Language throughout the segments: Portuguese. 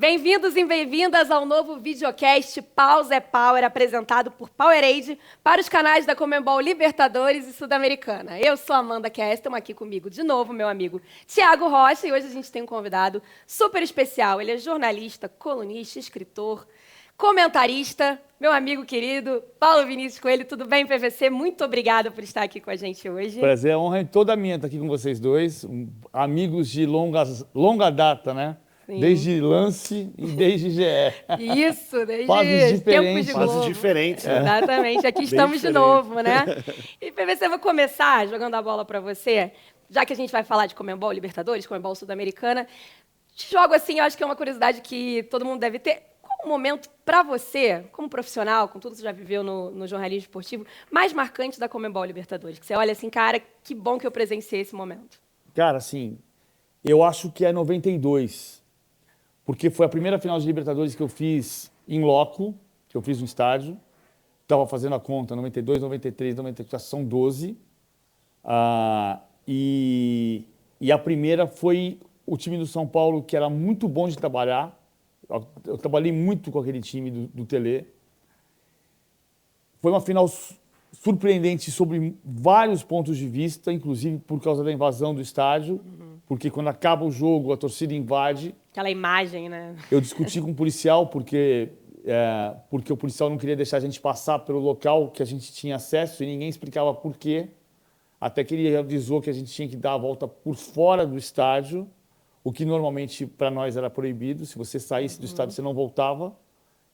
Bem-vindos e bem-vindas ao novo videocast Paus é Power, apresentado por Powerade para os canais da Conmebol Libertadores e Sul-Americana. Eu sou Amanda Kess, estamos aqui comigo de novo, meu amigo Thiago Rocha, e hoje a gente tem um convidado super especial. Ele é jornalista, colunista, escritor, comentarista, meu amigo querido Paulo Vinícius Coelho. Tudo bem, PVC? Muito obrigada por estar aqui com a gente hoje. Prazer, a honra é toda minha estar aqui com vocês dois, amigos de longa data, né? Sim. Desde Lance e desde GE. Isso, desde fases diferentes. tempos de Globo. Fases diferentes. Né? Exatamente, aqui estamos de novo, né? E PVC, eu vou começar jogando a bola para você, já que a gente vai falar de Conmebol Libertadores, Conmebol Sul-Americana. Te jogo assim, eu acho que é uma curiosidade que todo mundo deve ter. Qual o momento para você, como profissional, com tudo que você já viveu no jornalismo esportivo, mais marcante da Conmebol Libertadores? Que você olha assim, cara, que bom que eu presenciei esse momento. Cara, assim, eu acho que é 92. Porque foi a primeira final de Libertadores que eu fiz em loco, que eu fiz no estádio. Estava fazendo a conta, 92, 93, 94, são 12. E a primeira foi o time do São Paulo, que era muito bom de trabalhar. Eu trabalhei muito com aquele time do Tele. Foi uma final surpreendente sobre vários pontos de vista, inclusive por causa da invasão do estádio, porque quando acaba o jogo, a torcida invade. Aquela imagem, né? Eu discuti com o policial porque o policial não queria deixar a gente passar pelo local que a gente tinha acesso e ninguém explicava por quê. Até que ele avisou que a gente tinha que dar a volta por fora do estádio, o que normalmente para nós era proibido. Se você saísse do estádio, você não voltava.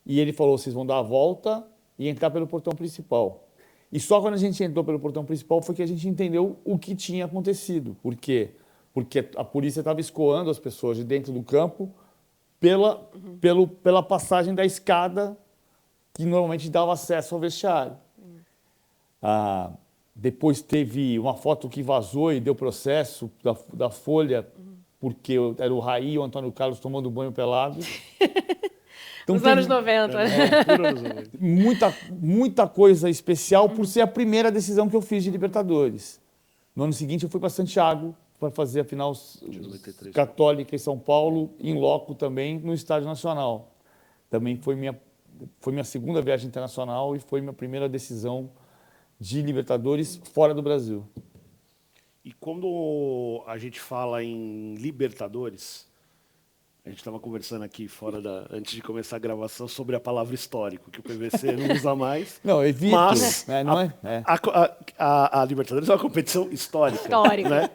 E ele falou, vocês vão dar a volta e entrar pelo portão principal. E só quando a gente entrou pelo portão principal foi que a gente entendeu o que tinha acontecido. Por quê? Porque a polícia estava escoando as pessoas de dentro do campo pela passagem da escada que normalmente dava acesso ao vestiário. Depois teve uma foto que vazou e deu processo da Folha, porque era o Raí e o Antônio Carlos tomando banho pelado. Então, nos anos 90. Muita coisa especial por ser a primeira decisão que eu fiz de Libertadores. No ano seguinte eu fui para Santiago para fazer a final Católica em São Paulo, em loco também, no Estádio Nacional. Também foi minha segunda viagem internacional e foi minha primeira decisão de Libertadores fora do Brasil. E quando a gente fala em Libertadores, a gente estava conversando aqui antes de começar a gravação sobre a palavra histórico, que o PVC não usa mais. Não, evito. Mas a a Libertadores é uma competição histórica. Né?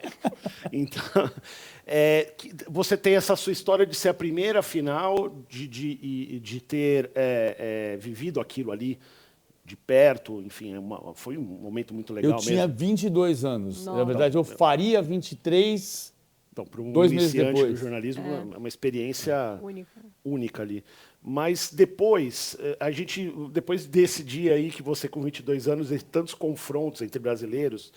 Então, você tem essa sua história de ser a primeira final, de ter vivido aquilo ali de perto, enfim, foi um momento muito legal mesmo. Eu tinha 22 anos. Nossa. Na verdade, eu faria 23. Então, para um 2 meses iniciante depois. do jornalismo, é uma experiência Única. única ali. Mas depois desse dia aí que você, com 22 anos, e tantos confrontos entre brasileiros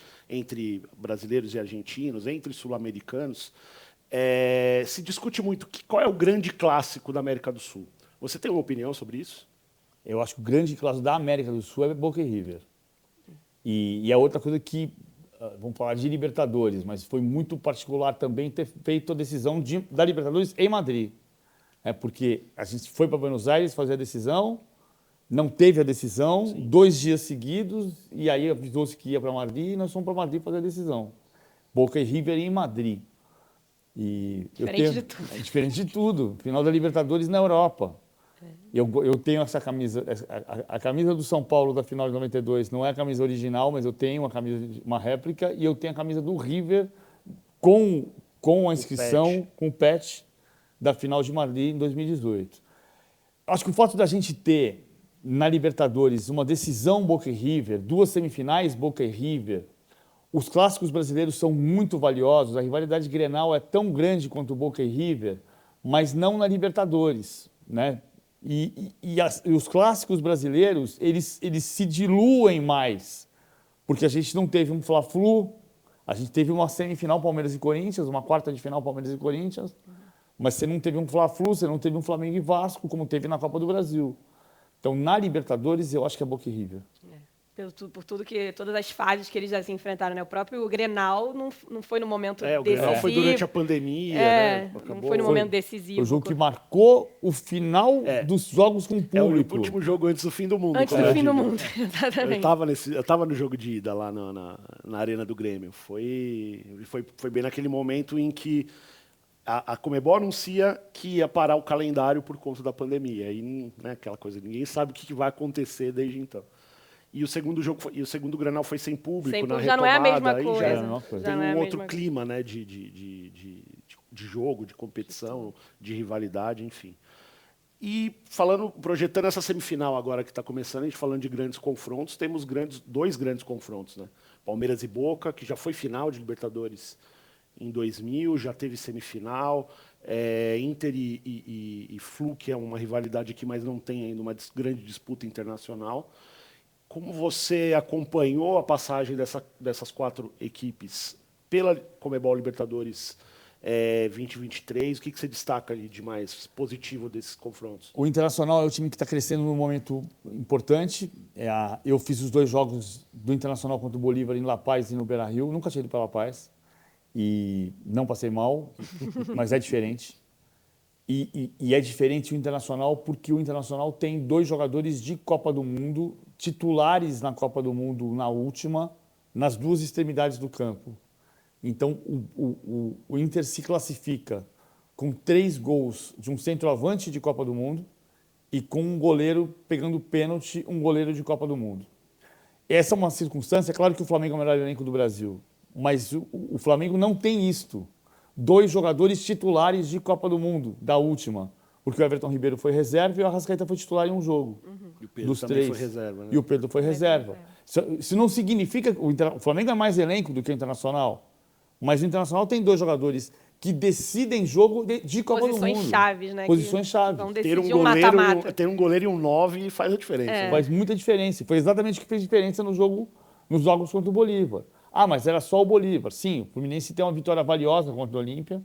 e argentinos, entre sul-americanos, se discute muito qual é o grande clássico da América do Sul. Você tem uma opinião sobre isso? Eu acho que o grande clássico da América do Sul é Boca e River. E é outra coisa que, vamos falar de Libertadores, mas foi muito particular também ter feito a decisão da Libertadores em Madrid. Porque a gente foi para Buenos Aires fazer a decisão, não teve a decisão, 2 dias seguidos, e aí avisou-se que ia para Madrid e nós fomos para Madrid fazer a decisão. Boca e River em Madrid. Diferente de tudo. É diferente de tudo. Final da Libertadores na Europa. Eu tenho essa camisa, a camisa do São Paulo da final de 92 não é a camisa original, mas eu tenho uma réplica, e eu tenho a camisa do River com a inscrição, com o patch da final de Madrid em 2018. Acho que o fato da gente ter na Libertadores uma decisão Boca e River, 2 semifinais Boca e River, os clássicos brasileiros são muito valiosos, a rivalidade Grenal é tão grande quanto Boca e River, mas não na Libertadores, né? E os clássicos brasileiros, eles se diluem mais, porque a gente não teve um Fla-Flu, a gente teve uma semifinal Palmeiras e Corinthians, uma quarta de final Palmeiras e Corinthians, mas você não teve um Fla-Flu, você não teve um Flamengo e Vasco, como teve na Copa do Brasil. Então, na Libertadores, eu acho que é Boca e River. Por tudo todas as fases que eles já se enfrentaram, né? O próprio Grenal não foi no momento decisivo. O Grenal foi durante a pandemia, né? Não foi no momento decisivo. Foi o jogo que marcou o final dos jogos com o público. O último jogo antes do fim do mundo. Antes do fim do mundo, exatamente. Eu tava no jogo de ida lá na Arena do Grêmio. Foi bem naquele momento em que a Conmebol anuncia que ia parar o calendário por conta da pandemia. Aí, né, aquela coisa, ninguém sabe o que vai acontecer desde então. E o segundo Grenal foi sem público, na retomada. Já não é a mesma coisa. Tem um outro clima, né, de jogo, de competição, de rivalidade, enfim. E projetando essa semifinal agora que está começando, a gente falando de grandes confrontos, temos dois grandes confrontos, né? Palmeiras e Boca, que já foi final de Libertadores em 2000, já teve semifinal. Inter e Flu, que é uma rivalidade aqui, mas não tem ainda uma grande disputa internacional. Como você acompanhou a passagem dessas 4 equipes pela Conmebol Libertadores 2023, o que você destaca aí de mais positivo desses confrontos? O Internacional é o time que está crescendo num momento importante. Eu fiz os 2 jogos do Internacional contra o Bolívar em La Paz e no Beira-Rio. Nunca tinha ido para La Paz e não passei mal, mas é diferente. E é diferente o Internacional porque o Internacional tem 2 jogadores de Copa do Mundo, titulares na Copa do Mundo na última, nas 2 extremidades do campo. Então, o Inter se classifica com 3 gols de um centroavante de Copa do Mundo e com um goleiro pegando pênalti, um goleiro de Copa do Mundo. Essa é uma circunstância, é claro que o Flamengo é o melhor elenco do Brasil, mas o Flamengo não tem isto. 2 jogadores titulares de Copa do Mundo, da última. Porque o Everton Ribeiro foi reserva e o Arrascaeta foi titular em um jogo. E o Pedro também foi reserva, né? E o Pedro foi reserva. Isso não significa... O Flamengo é mais elenco do que o Internacional. Mas o Internacional tem 2 jogadores que decidem jogo de Copa do Mundo. Posições chaves, né? Posições chaves. Vão decidir um mata-mata. Ter um goleiro e um 9 faz a diferença. Né? Faz muita diferença. Foi exatamente o que fez diferença nos jogos contra o Bolívar. Mas era só o Bolívar. Sim, o Fluminense tem uma vitória valiosa contra o Olímpia.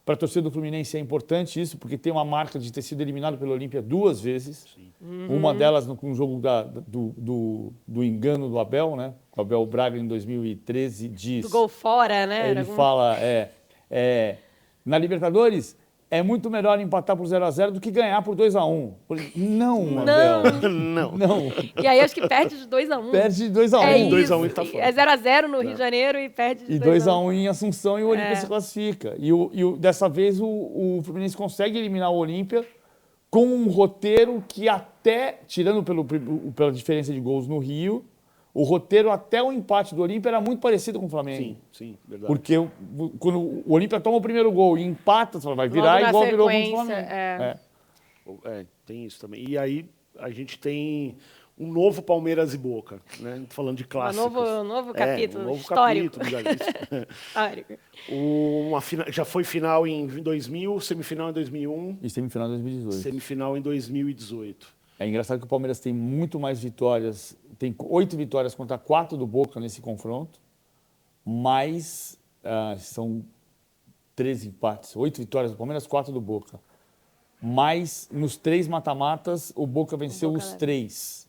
Para a torcida do Fluminense é importante isso, porque tem uma marca de ter sido eliminado pelo Olímpia 2 vezes. Uma delas no jogo do engano do Abel, né? O Abel Braga, em 2013, diz... Do gol fora, né? Ele fala, na Libertadores, é muito melhor empatar por 0-0 do que ganhar por 2-1. Não, Abel. Não. E aí acho que perde de 2-1. Perde de 2-1. É 2-1 tá fora. É 0-0 no Rio de Janeiro e perde de 2-1 em Assunção e o Olímpia se classifica. Dessa vez o Fluminense consegue eliminar o Olímpia com um roteiro que até, tirando pela diferença de gols no Rio, o roteiro até o empate do Olímpia era muito parecido com o Flamengo. Sim, verdade. Porque quando o Olímpia toma o primeiro gol e empata, você vai virar igual virou contra o Flamengo. Tem isso também. E aí a gente tem um novo Palmeiras e Boca, né? Falando de clássicos. Um novo capítulo um novo histórico. Histórico. Já foi final em 2000, semifinal em 2001. E semifinal em 2018. Semifinal em 2018. É engraçado que o Palmeiras tem muito mais vitórias, tem 8 vitórias contra 4 do Boca nesse confronto, mas são 13 empates, 8 vitórias do Palmeiras, 4 do Boca. Mas nos 3 mata-matas, o Boca venceu os 3.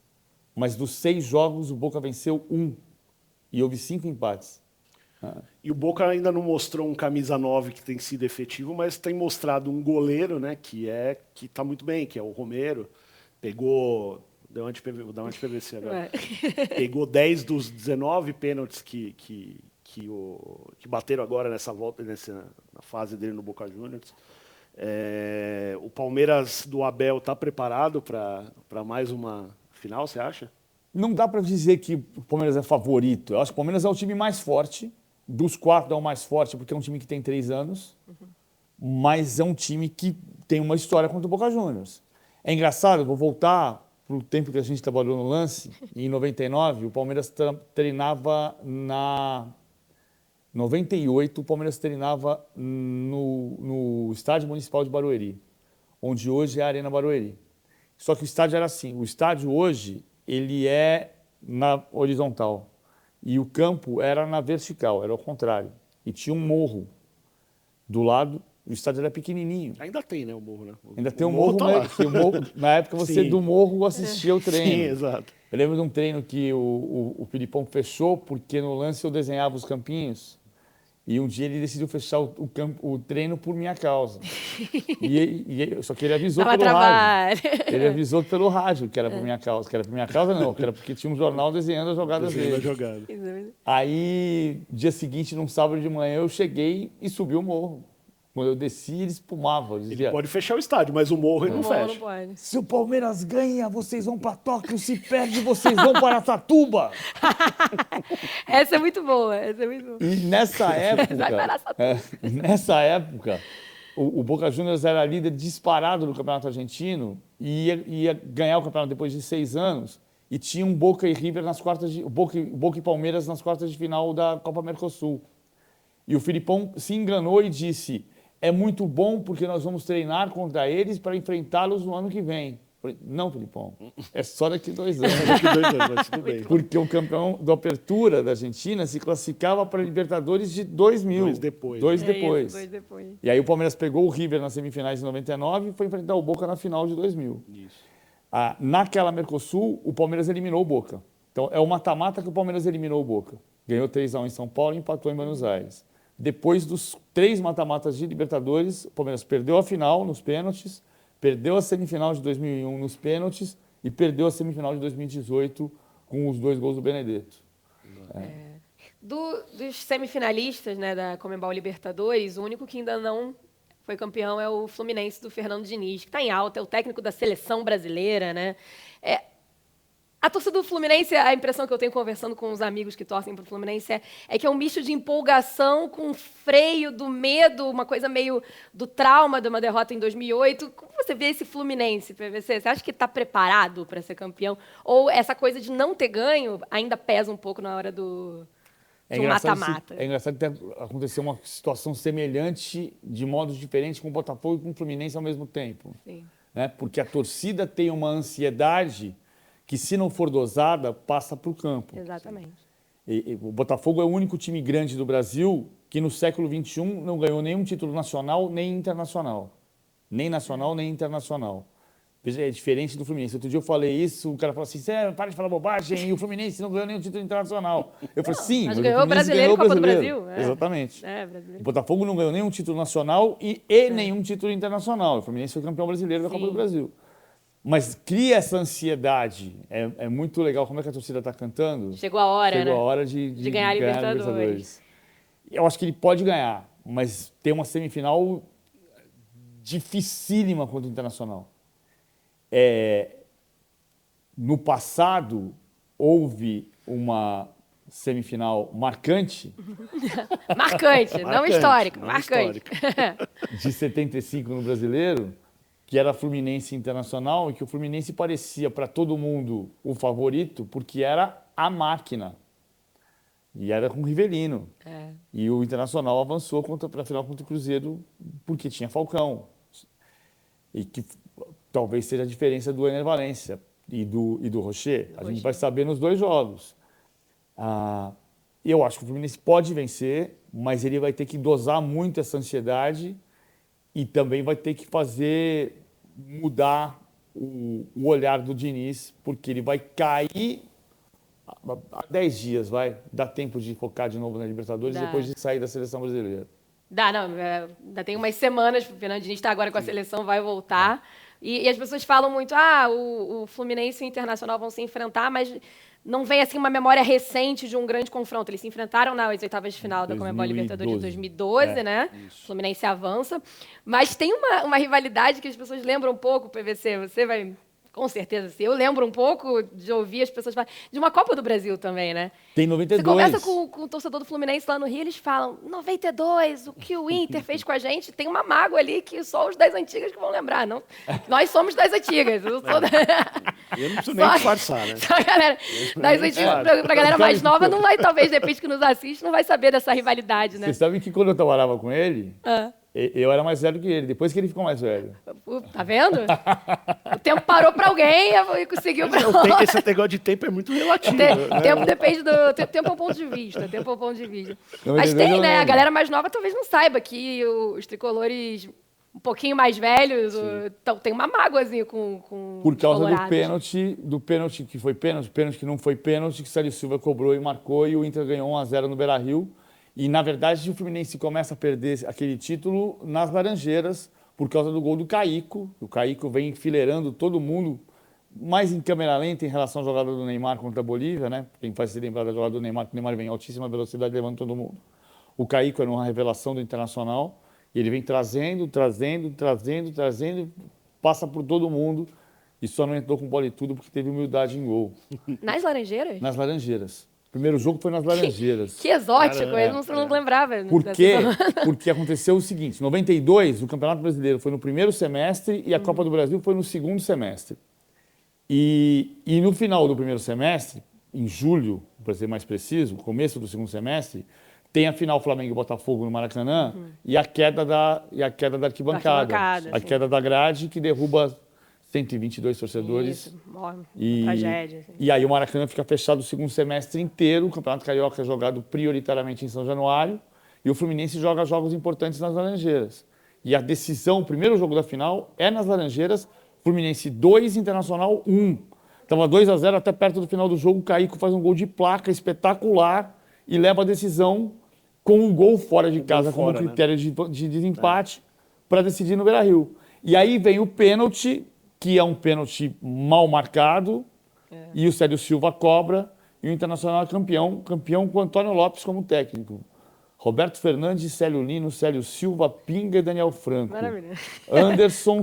Mas dos 6 jogos, o Boca venceu 1. E houve 5 empates. E o Boca ainda não mostrou um camisa 9 que tem sido efetivo, mas tem mostrado um goleiro, né, que está muito bem, que é o Romero. Pegou... Deu uma de PVC agora. Pegou 10 dos 19 pênaltis que bateram agora nessa volta, na fase dele no Boca Juniors. O Palmeiras do Abel está preparado para mais uma final, você acha? Não dá para dizer que o Palmeiras é favorito. Eu acho que o Palmeiras é o time mais forte. Dos 4 é o mais forte, porque é um time que tem 3 anos. Mas é um time que tem uma história contra o Boca Juniors. É engraçado, vou voltar para o tempo que a gente trabalhou no Lance. Em 99, o Palmeiras treinava na... 98, o Palmeiras treinava no Estádio Municipal de Barueri, onde hoje é a Arena Barueri. Só que o estádio era assim. O estádio hoje, ele é na horizontal. E o campo era na vertical, era ao contrário. E tinha um morro do lado. O estádio era pequenininho. Ainda tem, né, o morro, né? Ainda tem o morro, tá né? O morro, na época você do morro assistia o treino. Sim, exato. Eu lembro de um treino que o Filipão fechou porque no lance eu desenhava os campinhos e um dia ele decidiu fechar o treino por minha causa. Só que ele avisou Dava pelo trabalho. rádio. Ele avisou pelo rádio que era por minha causa. Que era por minha causa não, que era porque tinha um jornal desenhando as jogadas dele. Aí, dia seguinte, num sábado de manhã, eu cheguei e subi o morro. Quando eu desci, ele espumava. Ele pode fechar o estádio, mas o morro ele não fecha. Não pode. Se o Palmeiras ganha, vocês vão para Tóquio. Se perde, vocês vão para Araçatuba. Essa é muito boa. Essa é muito boa. E nessa época, Vai para nessa época, o Boca Juniors era líder disparado no Campeonato Argentino e ia ganhar o campeonato depois de 6 anos. E tinha um Boca e River nas quartas de... Boca e Palmeiras nas quartas de final da Copa Mercosul. E o Filipão se enganou e disse: é muito bom porque nós vamos treinar contra eles para enfrentá-los no ano que vem. Falei, não, Filipão, é só daqui 2 anos. Daqui 2 anos, mas tudo bem. Porque o campeão da Apertura da Argentina se classificava para a Libertadores de 2000. 2 depois. 2 É depois. isso, 2 depois. E aí o Palmeiras pegou o River nas semifinais de 99 e foi enfrentar o Boca na final de 2000. Isso. Naquela Mercosul, o Palmeiras eliminou o Boca. Então, é o mata-mata que o Palmeiras eliminou o Boca. Ganhou 3-1 em São Paulo e empatou em Buenos Aires. Depois dos 3 mata-matas de Libertadores, o Palmeiras perdeu a final nos pênaltis, perdeu a semifinal de 2001 nos pênaltis e perdeu a semifinal de 2018 com os 2 gols do Benedetto. Dos semifinalistas, né, da Conmebol Libertadores, o único que ainda não foi campeão é o Fluminense do Fernando Diniz, que está em alta, é o técnico da seleção brasileira, né? A torcida do Fluminense, a impressão que eu tenho conversando com os amigos que torcem para o Fluminense é que é um misto de empolgação com freio do medo, uma coisa meio do trauma de uma derrota em 2008. Como você vê esse Fluminense, PVC? Você acha que está preparado para ser campeão? Ou essa coisa de não ter ganho ainda pesa um pouco na hora de um mata-mata? É engraçado que aconteceu uma situação semelhante, de modos diferentes, com o Botafogo e com o Fluminense ao mesmo tempo. Sim. Né? Porque a torcida tem uma ansiedade que, se não for dosada, passa para o campo. Exatamente. O Botafogo é o único time grande do Brasil que, no século XXI, não ganhou nenhum título nacional nem internacional. Nem nacional, nem internacional. Veja, é diferente do Fluminense. Outro dia eu falei isso, o cara falou assim, para de falar bobagem, e o Fluminense não ganhou nenhum título internacional. Eu falei, sim, mas mas ganhou o Fluminense brasileiro ganhou e Copa do brasileiro. Brasil. Exatamente. Brasileiro. O Botafogo não ganhou nenhum título nacional e nenhum título internacional. O Fluminense foi campeão brasileiro da Copa do Brasil. Mas cria essa ansiedade. É muito legal. Como é que a torcida está cantando? Chegou a hora, Chegou né? a hora de ganhar a Libertadores. Libertadores. Eu acho que ele pode ganhar, mas tem uma semifinal dificílima contra o Internacional. No passado, houve uma semifinal marcante. Marcante, não histórico, não marcante. De 75 no Brasileiro, que era Fluminense Internacional, e que o Fluminense parecia para todo mundo o favorito, porque era a máquina. E era com o Rivelino. E o Internacional avançou para a final contra o Cruzeiro porque tinha Falcão. E que talvez seja a diferença do Ener Valencia e do Rocher. A gente vai saber nos 2 jogos. Eu acho que o Fluminense pode vencer, mas ele vai ter que dosar muito essa ansiedade e também vai ter que mudar o olhar do Diniz, porque ele vai cair há 10 dias, dá tempo de focar de novo na Libertadores depois de sair da seleção brasileira. Ainda tem umas semanas, o Fernando Diniz está agora com a seleção, vai voltar. E as pessoas falam muito, o Fluminense e o Internacional vão se enfrentar, mas não vem assim uma memória recente de um grande confronto. Eles se enfrentaram nas oitavas de final da Conmebol Libertadores de 2012, né? Isso. O Fluminense avança. Mas tem uma rivalidade que as pessoas lembram um pouco, PVC, você vai... Com certeza, sim. Eu lembro um pouco de ouvir as pessoas falarem de uma Copa do Brasil também, né? Tem 92. Você conversa com o torcedor do Fluminense lá no Rio, eles falam 92, o que o Inter fez com a gente, tem uma mágoa ali que só os das antigas que vão lembrar. Não, nós somos das antigas. Eu não preciso nem disfarçar, né? Só a galera das antigas, pra galera mais nova, não vai, talvez, de repente que nos assiste, não vai saber dessa rivalidade, né? Você sabe que quando eu trabalhava com ele, eu era mais velho que ele, depois que ele ficou mais velho. Tá vendo? O tempo parou pra alguém e conseguiu pra outro. Esse negócio de tempo é muito relativo. Tempo depende do... Tempo é um ponto de vista. Tempo é um ponto de vista. Mas 92 tem, eu né? A lembro. galera mais nova talvez não saiba que os tricolores um pouquinho mais velhos, então tem uma mágoazinha com Por causa os do pênalti que foi pênalti que não foi pênalti, que o Célio Silva cobrou e marcou, e o Inter ganhou 1-0 no Beira-Rio. E, na verdade, o Fluminense começa a perder aquele título nas Laranjeiras, por causa do gol do Caíco. O Caíco vem enfileirando todo mundo, mais em câmera lenta em relação à jogada do Neymar contra a Bolívia, né? Quem faz se lembrar da jogada do Neymar, que o Neymar vem em altíssima velocidade levando todo mundo. O Caíco era uma revelação do Internacional, e ele vem trazendo, passa por todo mundo, e só não entrou com bola e tudo porque teve humildade em gol. Nas Laranjeiras? Nas Laranjeiras. O primeiro jogo foi nas Laranjeiras. Que exótico, eu não lembrava. Por quê? Porque aconteceu o seguinte, em 92, o Campeonato Brasileiro foi no primeiro semestre e a Copa do Brasil foi no segundo semestre. E no final do primeiro semestre, em julho, para ser mais preciso, começo do segundo semestre, tem a final Flamengo e Botafogo no Maracanã e a queda da arquibancada. A queda da grade que derruba 122 torcedores. Isso, tragédia. Assim. E aí o Maracanã fica fechado o segundo semestre inteiro, o Campeonato Carioca é jogado prioritariamente em São Januário, e o Fluminense joga jogos importantes nas Laranjeiras. E a decisão, o primeiro jogo da final é nas Laranjeiras, Fluminense 2, Internacional 1. Estava 2-0 até perto do final do jogo, o Caíco faz um gol de placa espetacular e leva a decisão com um gol fora de casa como critério de desempate para decidir no Beira-Rio. E aí vem o pênalti, que é um pênalti mal marcado, e o Célio Silva cobra, e o Internacional é campeão com o Antônio Lopes como técnico. Roberto Fernandes, Célio Lino, Célio Silva, Pinga e Daniel Franco. Maravilha. Anderson,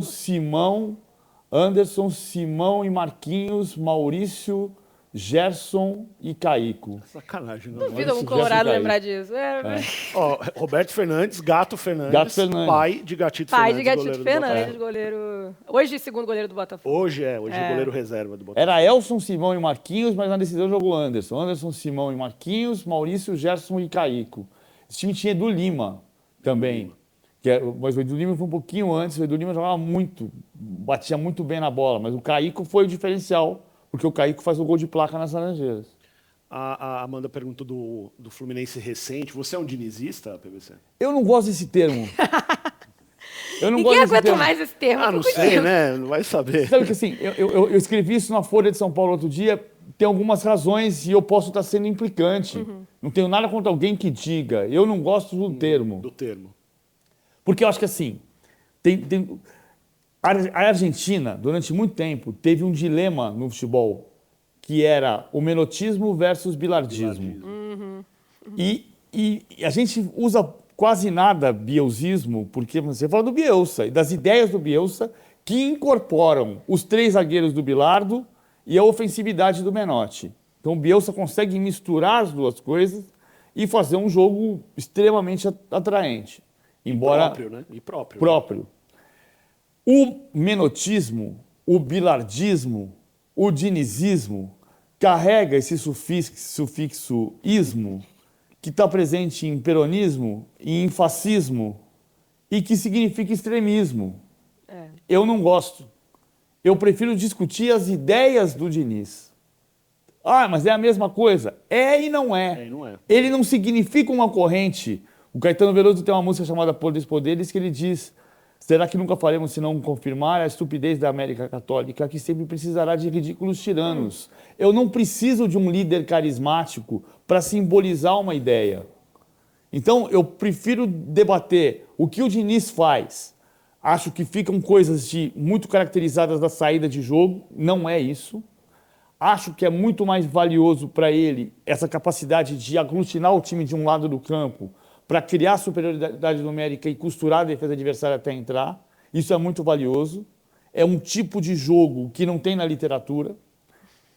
Simão e Marquinhos, Maurício, Gerson e Caíco. Sacanagem, não. Duvido algum colorado lembrar disso. Ó, Roberto Fernandes, Gato Fernandes, pai de Gatito Fernandes, goleiro. Hoje, segundo goleiro do Botafogo. Hoje é goleiro reserva do Botafogo. Era Elson, Simão e Marquinhos, mas na decisão jogou Anderson, Simão e Marquinhos, Maurício, Gerson e Caíco. Esse time tinha Edu Lima também. Mas o Edu Lima foi um pouquinho antes, o Edu Lima jogava muito, batia muito bem na bola, mas o Caíco foi o diferencial, porque o Caíco faz o gol de placa nas Laranjeiras. A Amanda pergunta do Fluminense recente. Você é um dinizista, PVC? Eu não gosto desse termo. Ninguém aguenta mais esse termo. Não sei, né? Não vai saber. Sabe que assim, eu escrevi isso na Folha de São Paulo outro dia, tem algumas razões e eu posso estar sendo implicante. Não tenho nada contra alguém que diga. Eu não gosto do termo. Do termo. Porque eu acho que assim, a Argentina, durante muito tempo, teve um dilema no futebol, que era o menotismo versus bilardismo. E a gente usa quase nada bielsismo, porque você fala do Bielsa e das ideias do Bielsa que incorporam os 3 zagueiros do Bilardo e a ofensividade do Menotti. Então o Bielsa consegue misturar as duas coisas e fazer um jogo extremamente atraente. Embora próprio, né? E próprio. Próprio. O menotismo, o bilardismo, o dinizismo carrega esse sufixo ismo, que está presente em peronismo e em fascismo, e que significa extremismo. Eu não gosto. Eu prefiro discutir as ideias do Diniz. Ah, mas é a mesma coisa. É e não é. Ele não significa uma corrente. O Caetano Veloso tem uma música chamada Poderes Poderes que ele diz: será que nunca faremos senão confirmar a estupidez da América Católica, que sempre precisará de ridículos tiranos? Eu não preciso de um líder carismático para simbolizar uma ideia. Então, eu prefiro debater o que o Diniz faz. Acho que ficam coisas muito caracterizadas da saída de jogo. Não é isso. Acho que é muito mais valioso para ele essa capacidade de aglutinar o time de um lado do campo para criar superioridade numérica e costurar a defesa adversária até entrar. Isso é muito valioso. É um tipo de jogo que não tem na literatura.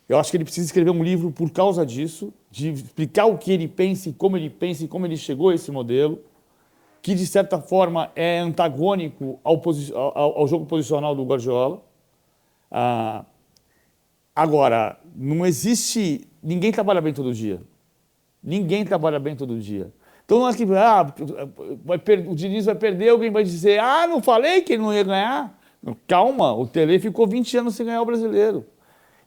Eu acho que ele precisa escrever um livro por causa disso, de explicar o que ele pensa e como ele chegou a esse modelo, que, de certa forma, é antagônico ao jogo posicional do Guardiola. Agora, não existe... Ninguém trabalha bem todo dia. Ninguém trabalha bem todo dia. Então, não é que o Diniz vai perder, alguém vai dizer: ah, não falei que ele não ia ganhar. Calma, o Tele ficou 20 anos sem ganhar o Brasileiro.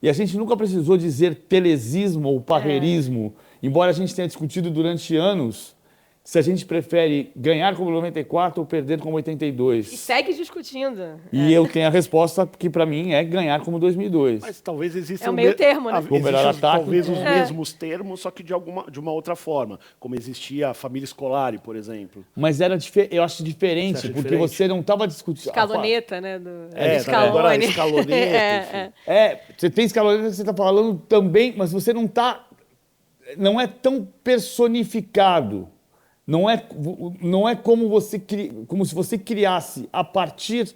E a gente nunca precisou dizer telesismo ou parreirismo, embora a gente tenha discutido durante anos se a gente prefere ganhar como 94 ou perder como 82. E segue discutindo. E eu tenho a resposta que, para mim, é ganhar como 2002. Mas talvez existam... É o meio termo, né? O melhor ataque. Talvez os mesmos termos, só que de uma outra forma. Como existia a família Scolari, por exemplo. Mas eu acho diferente, porque diferente? você não estava discutindo... Escaloneta, né? Agora escaloneta. enfim. Você tem escaloneta que você está falando também, mas você não está... Não é tão personificado. Não é como se você criasse, a partir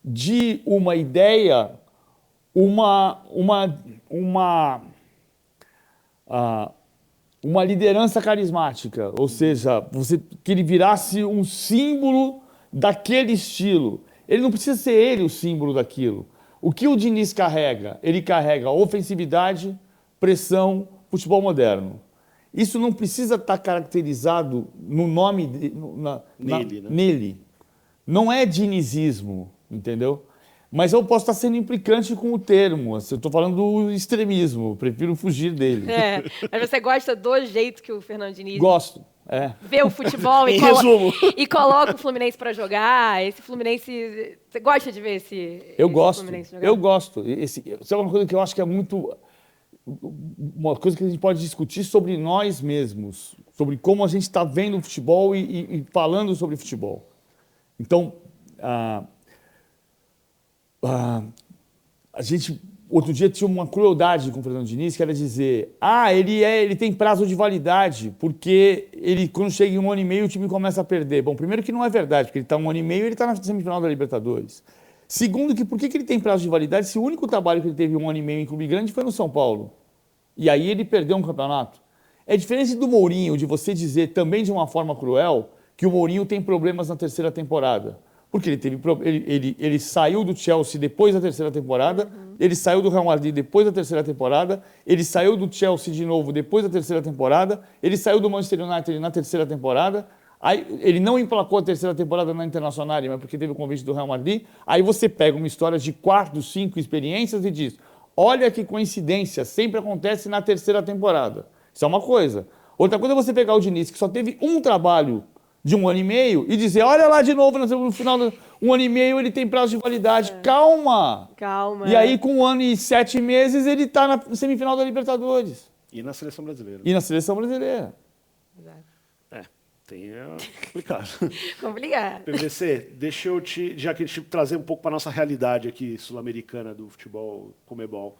de uma ideia, uma liderança carismática. Ou seja, que ele virasse um símbolo daquele estilo. Ele não precisa ser ele o símbolo daquilo. O que o Diniz carrega? Ele carrega ofensividade, pressão, futebol moderno. Isso não precisa estar caracterizado no nome nele. Não é dinizismo, entendeu? Mas eu posso estar sendo implicante com o termo. Eu estou falando do extremismo, prefiro fugir dele. Mas você gosta do jeito que o Fernando Diniz Gosto. vê o futebol e coloca o Fluminense para jogar? Esse Fluminense... Você gosta de ver esse Fluminense jogar? Eu gosto. Isso é uma coisa que eu acho que é muito... Uma coisa que a gente pode discutir sobre nós mesmos, sobre como a gente está vendo o futebol e falando sobre futebol. Então, a gente, outro dia, tinha uma crueldade com o Fernando Diniz, que era dizer, ele tem prazo de validade, porque quando chega em 1 ano e meio, o time começa a perder. Bom, primeiro que não é verdade, porque ele está 1 ano e meio e ele está na semifinal da Libertadores. Segundo, por que ele tem prazo de validade se o único trabalho que ele teve 1 ano e meio em clube grande foi no São Paulo? E aí ele perdeu um campeonato. É diferente do Mourinho, de você dizer também de uma forma cruel que o Mourinho tem problemas na 3ª temporada. Porque ele saiu do Chelsea depois da 3ª temporada, ele saiu do Real Madrid depois da 3ª temporada, ele saiu do Chelsea de novo depois da 3ª temporada, ele saiu do Manchester United na 3ª temporada. Aí, ele não emplacou a 3ª temporada na Internacional, mas porque teve o convite do Real Madrid. Aí você pega uma história de 4, 5 experiências e diz, olha que coincidência, sempre acontece na 3ª temporada. Isso é uma coisa. Outra coisa é você pegar o Diniz, que só teve um trabalho de 1 ano e meio, e dizer, olha lá de novo, no final de 1 ano e meio ele tem prazo de validade. Calma! E aí, com 1 ano e 7 meses, ele está na semifinal da Libertadores. E na Seleção Brasileira. Exato. Complicado. Complicado. PVC, deixa eu já que trazer um pouco para a nossa realidade aqui sul-americana do futebol Conmebol.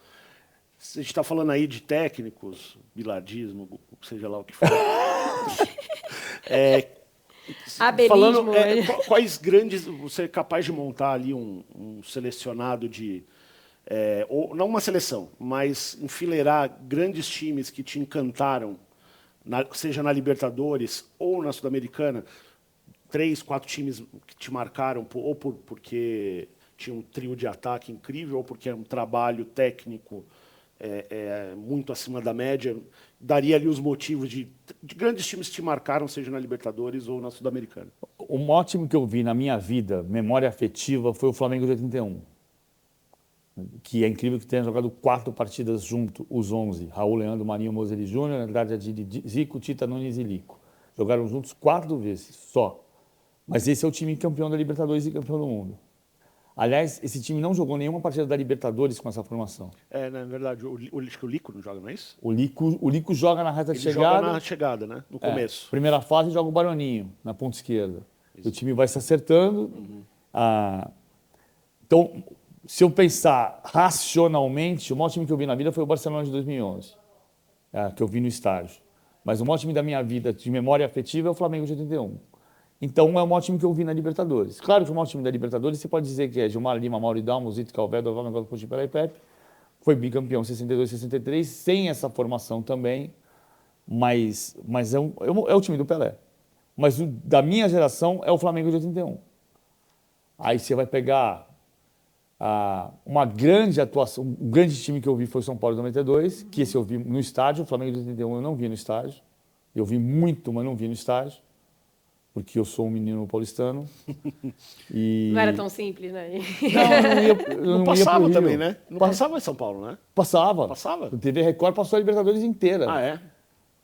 A gente está falando aí de técnicos, bilardismo, seja lá o que for. Abelismo. Quais grandes... Você é capaz de montar ali um selecionado de... ou, não uma seleção, mas enfileirar grandes times que te encantaram, seja na Libertadores ou na Sul-Americana, 3, 4 times que te marcaram, ou porque tinha um trio de ataque incrível, ou porque é um trabalho técnico muito acima da média, daria ali os motivos de grandes times que te marcaram, seja na Libertadores ou na Sul-Americana. O maior time que eu vi na minha vida, memória afetiva, foi o Flamengo de 81. Que é incrível que tenha jogado 4 partidas junto, os 11. Raul, Leandro, Marinho, Moseli Júnior, Andrade, Adili, Zico, Tita, Nunes e Lico. Jogaram juntos 4 vezes, só. Mas esse é o time campeão da Libertadores e campeão do mundo. Aliás, esse time não jogou nenhuma partida da Libertadores com essa formação. Na verdade, o Lico não joga, não é isso? O Lico joga na reta de chegada. Ele joga na chegada, né? No começo. Primeira fase joga o Baroninho, na ponta esquerda. O time vai se acertando. Então, se eu pensar racionalmente, o maior time que eu vi na vida foi o Barcelona de 2011, que eu vi no estádio. Mas o maior time da minha vida, de memória afetiva, é o Flamengo de 81. Então, é o maior time que eu vi na Libertadores. Claro que o maior time da Libertadores, você pode dizer que é Gilmar Lima, Mauro Dalmo, Zito Calvedo, Valmir Putin, Pelé e Pepe. Foi bicampeão 62, 63, sem essa formação também, mas é o time do Pelé. Mas da minha geração é o Flamengo de 81. Aí você vai pegar uma grande atuação, um grande time que eu vi foi o São Paulo de 92, que esse eu vi no estádio, o Flamengo de 81 eu não vi no estádio. Eu vi muito, mas não vi no estádio, porque eu sou um menino paulistano. Não era tão simples, né? Não passava também, né? Não passava em São Paulo, né? Passava. Passava? O TV Record passou a Libertadores inteira. Ah, é?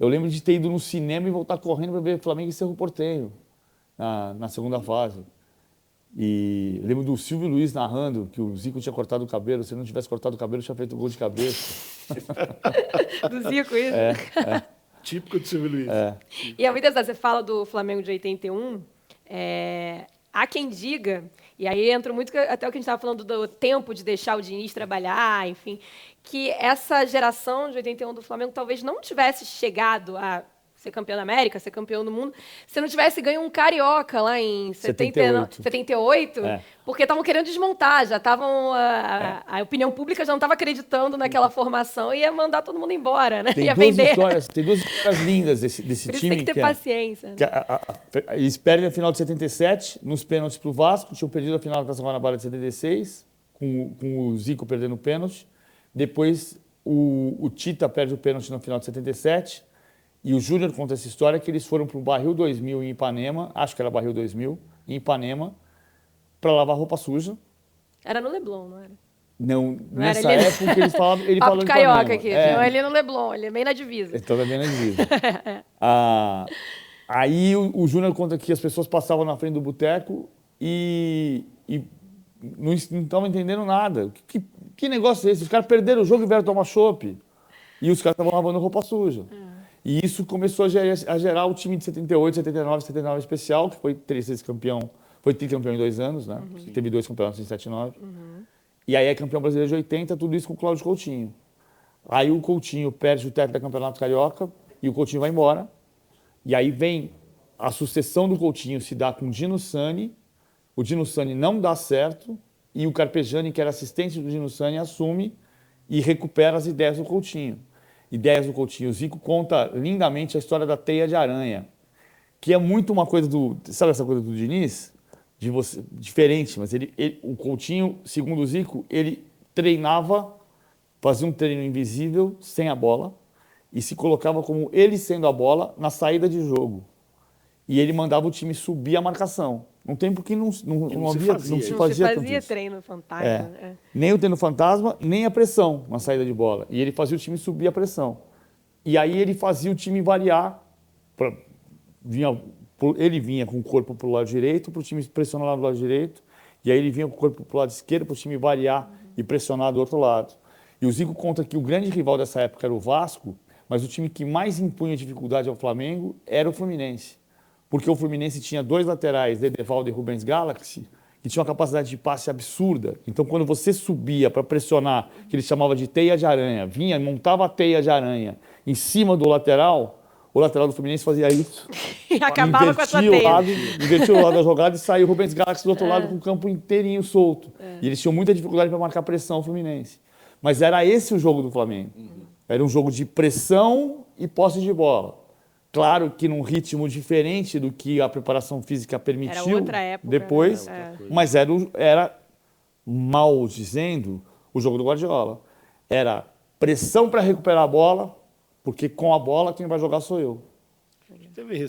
Eu lembro de ter ido no cinema e voltar correndo para ver Flamengo e Cerro Porteño na segunda fase. E lembro do Silvio Luiz narrando que o Zico tinha cortado o cabelo. Se ele não tivesse cortado o cabelo, tinha feito gol de cabeça. Do Zico, isso. Típico de Silvio Luiz. E a muitas vezes você fala do Flamengo de 81, há quem diga, e aí entra muito até o que a gente estava falando do tempo de deixar o Diniz trabalhar, enfim, que essa geração de 81 do Flamengo talvez não tivesse chegado a ser campeão da América, ser campeão do mundo, se não tivesse ganho um Carioca lá em 78, porque estavam querendo desmontar, já estavam... A opinião pública já não estava acreditando naquela formação e ia mandar todo mundo embora, né? Ia vender. Tem duas histórias lindas desse Por time. isso tem que ter paciência. Né? Eles perdem a final de 77, nos pênaltis para o Vasco, tinham perdido a final da Taça Guanabara de 76, com o Zico perdendo o pênalti. Depois, o Tita perde o pênalti no final de 77, e o Júnior conta essa história que eles foram para o Barril 2000 em Ipanema, acho que era Barril 2000, em Ipanema, para lavar roupa suja. Era no Leblon, não era? Não, nessa época eles falavam... Ele Papo falou carioca aqui, não é ali no Leblon, ele é bem na divisa. Então é bem na divisa. Aí o Júnior conta que as pessoas passavam na frente do boteco e não estavam entendendo nada. Que negócio é esse? Os caras perderam o jogo e vieram tomar chopp. E os caras estavam lavando roupa suja. E isso começou a gerar o time de 78, 79, 79 especial, que foi tricampeão em 2 anos, né? Teve 2 campeonatos em 79. E aí é campeão brasileiro de 80, tudo isso com o Cláudio Coutinho. Aí o Coutinho perde o teto do Campeonato Carioca e o Coutinho vai embora. E aí vem a sucessão do Coutinho se dá com o Dino Sani. O Dino Sani não dá certo e o Carpegiani, que era assistente do Dino Sani, assume e recupera as ideias do Coutinho. Ideias do Coutinho. O Zico conta lindamente a história da teia de aranha, que é muito uma coisa do... Sabe essa coisa do Diniz? Diferente, mas o Coutinho, segundo o Zico, ele treinava, fazia um treino invisível, sem a bola, e se colocava como ele sendo a bola na saída de jogo. E ele mandava o time subir a marcação. Um tempo que não se fazia treino fantasma. Nem o treino fantasma, nem a pressão na saída de bola. E ele fazia o time subir a pressão. E aí ele fazia o time variar. Ele vinha com o corpo para o lado direito, para o time pressionar lá do lado direito. E aí ele vinha com o corpo para o lado esquerdo, para o time variar e pressionar do outro lado. E o Zico conta que o grande rival dessa época era o Vasco, mas o time que mais impunha dificuldade ao Flamengo era o Fluminense. Porque o Fluminense tinha 2 laterais, Dedevaldo e Rubens Galaxy, que tinham uma capacidade de passe absurda. Então, quando você subia para pressionar, que ele chamava de teia de aranha, vinha, montava a teia de aranha em cima do lateral, o lateral do Fluminense fazia isso. E acabava com a sua teia. Invertia o lado da jogada e saiu o Rubens Galaxy do outro lado com o campo inteirinho solto. E eles tinham muita dificuldade para marcar pressão o Fluminense. Mas era esse o jogo do Flamengo. Era um jogo de pressão e posse de bola. Claro que num ritmo diferente do que a preparação física permitiu. Era outra época, depois, mas era, mal dizendo, o jogo do Guardiola. Era pressão para recuperar a bola, porque com a bola quem vai jogar sou eu. Teve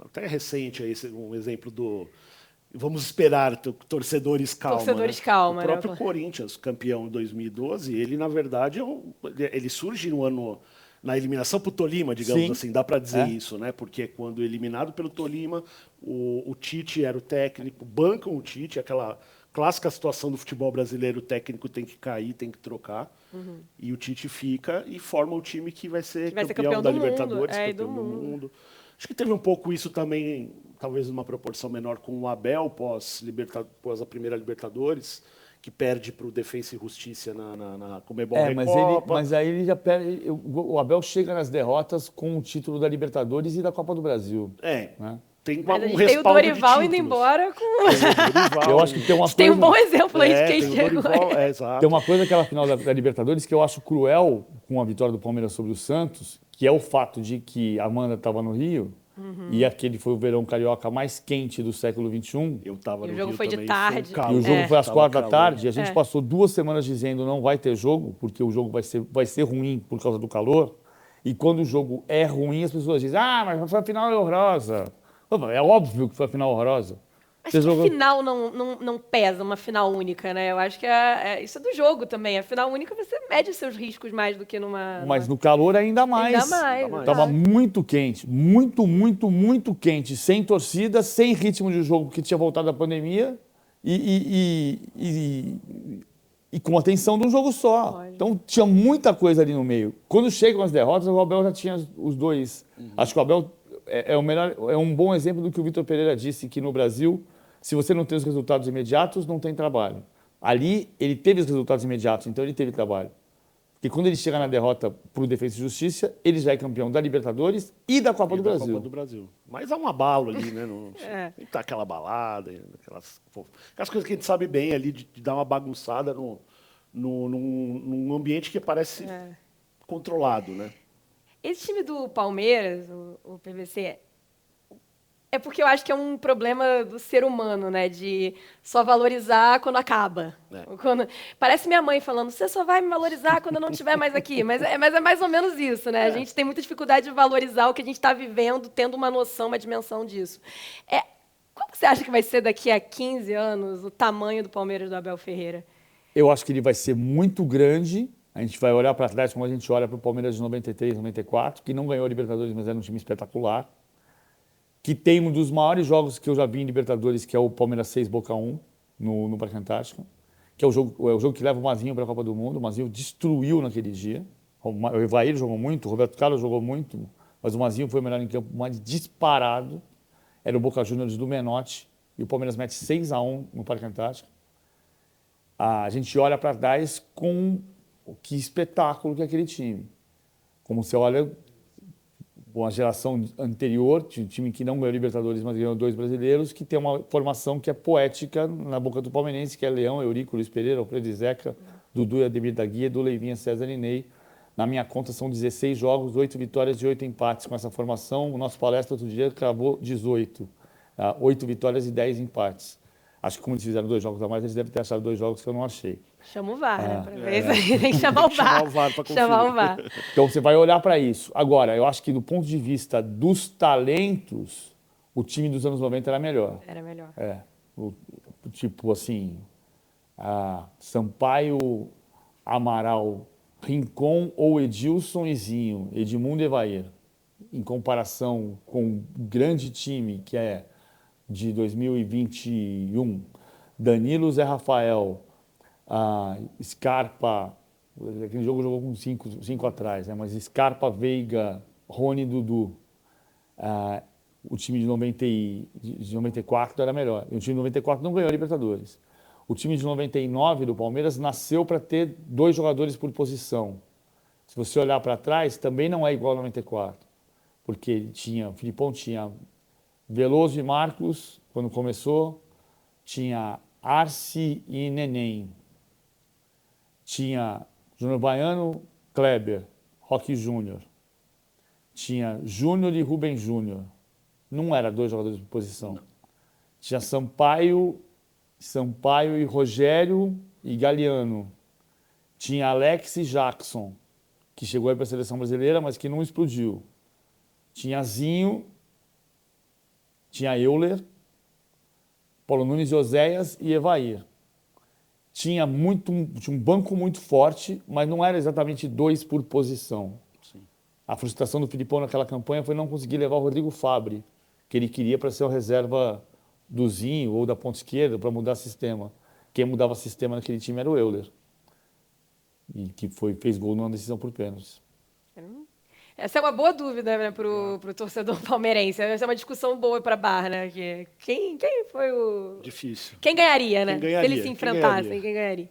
até recente aí um exemplo do... Vamos esperar, torcedores calma. Torcedores calma. O próprio Corinthians, campeão em 2012, ele, na verdade, ele surge no ano... Na eliminação para o Tolima, digamos assim, dá para dizer isso, né? Porque quando eliminado pelo Tolima, o Tite era o técnico, bancam o Tite, aquela clássica situação do futebol brasileiro, o técnico tem que cair, tem que trocar, e o Tite fica e forma o time que vai ser campeão da Libertadores, campeão do mundo. Acho que teve um pouco isso também, talvez numa proporção menor, com o Abel pós a primeira Libertadores, que perde para o Defensa e Justiça na Conmebol Recopa. Mas aí ele já perde. O Abel chega nas derrotas com o título da Libertadores e da Copa do Brasil. Né? Tem um respaldo tem o Dorival indo embora com... Eu acho que tem uma coisa... Tem um bom exemplo aí de quem chegou. Tem uma coisa naquela final da Libertadores que eu acho cruel com a vitória do Palmeiras sobre o Santos, que é o fato de que a Amanda estava no Rio, e aquele foi o verão carioca mais quente do século XXI. Eu estava no Rio. O jogo foi de também, tarde. E o jogo foi às 4h. E a gente passou 2 semanas dizendo não vai ter jogo, porque o jogo vai ser ruim por causa do calor. E quando o jogo é ruim, as pessoas dizem, mas foi a final horrorosa. É óbvio que foi a final horrorosa. Acho que a final não pesa, uma final única, né? Eu acho que isso é do jogo também. A final única você mede os seus riscos mais do que numa... Mas no calor ainda mais. Ainda mais. Tava muito quente, muito quente, sem torcida, sem ritmo de jogo, porque tinha voltado a pandemia e com a tensão de um jogo só. Pode. Então tinha muita coisa ali no meio. Quando chegam as derrotas, o Abel já tinha os dois. Acho que o Abel é um bom exemplo do que o Vitor Pereira disse, que no Brasil, se você não tem os resultados imediatos, não tem trabalho. Ali, ele teve os resultados imediatos, então ele teve trabalho. Porque quando ele chega na derrota para o Defensa e Justiça, ele já é campeão da Libertadores e da Copa do Brasil. Copa do Brasil. Mas há um abalo ali, né? Tá aquela balada, aquelas coisas que a gente sabe bem ali, de dar uma bagunçada num ambiente que parece controlado, né? Esse time do Palmeiras, o PVC, é porque eu acho que é um problema do ser humano, né? De só valorizar quando acaba. Parece minha mãe falando, você só vai me valorizar quando eu não estiver mais aqui. Mas é mais ou menos isso, né? A gente tem muita dificuldade de valorizar o que a gente está vivendo, tendo uma noção, uma dimensão disso. Como você acha que vai ser daqui a 15 anos o tamanho do Palmeiras do Abel Ferreira? Eu acho que ele vai ser muito grande. A gente vai olhar para trás como a gente olha para o Palmeiras de 93, 94, que não ganhou a Libertadores, mas era um time espetacular. Que tem um dos maiores jogos que eu já vi em Libertadores, que é o Palmeiras 6, Boca 1, no Parque Antártico, que é o jogo que leva o Mazinho para a Copa do Mundo. O Mazinho destruiu naquele dia. O Evair jogou muito, o Roberto Carlos jogou muito, mas o Mazinho foi o melhor em campo, mais disparado. Era o Boca Juniors do Menotti, e o Palmeiras mete 6-1 no Parque Antártico. A gente olha para trás com que espetáculo que é aquele time. Como você olha com a geração anterior, um time que não ganhou Libertadores, mas ganhou 2 brasileiros, que tem uma formação que é poética na boca do palmeirense, que é Leão, Eurico, Luiz Pereira, Alfredo Zeca, Dudu e Ademir da Guia, do Leivinha, César e Ney. Na minha conta são 16 jogos, 8 vitórias e 8 empates com essa formação. O nosso palestra outro dia cravou 18. 8 vitórias e 10 empates. Acho que como eles fizeram 2 jogos a mais, eles devem ter achado 2 jogos que eu não achei. Chama o VAR, né? Pra ver isso aí. Tem que chamar o VAR. Chamar o VAR. Então você vai olhar para isso. Agora, eu acho que do ponto de vista dos talentos, o time dos anos 90 era melhor. Era melhor. Tipo assim, Sampaio, Amaral, Rincon ou Edilson e Zinho, Edmundo e Evair. Em comparação com o grande time que é de 2021, Danilo, Zé Rafael, Scarpa, aquele jogo jogou com 5 atrás, né? Mas Scarpa, Veiga, Rony, Dudu. O time de 94 era melhor. E o time de 94 não ganhou a Libertadores. O time de 99 do Palmeiras nasceu para ter 2 jogadores por posição. Se você olhar para trás, também não é igual ao 94. Porque o Filipão tinha Veloso e Marcos, quando começou, tinha Arce e Neném. Tinha Júnior Baiano, Kleber, Roque Júnior. Tinha Júnior e Rubem Júnior. Não era 2 jogadores por posição. Tinha Sampaio e Rogério e Galeano. Tinha Alex e Jackson, que chegou aí para a seleção brasileira, mas que não explodiu. Tinha Zinho, tinha Euler, Paulo Nunes e Oséias e Evair. Tinha um banco muito forte, mas não era exatamente 2 por posição. Sim. A frustração do Filipão naquela campanha foi não conseguir levar o Rodrigo Fabri, que ele queria para ser o reserva do Zinho ou da ponta esquerda para mudar sistema. Quem mudava sistema naquele time era o Euler, e que fez gol numa decisão por pênaltis. Essa é uma boa dúvida, né, pro torcedor palmeirense. Essa é uma discussão boa para a Barra, né? Quem foi o... Difícil. Quem ganharia, né? Quem ganharia? Se eles se enfrentassem, quem ganharia?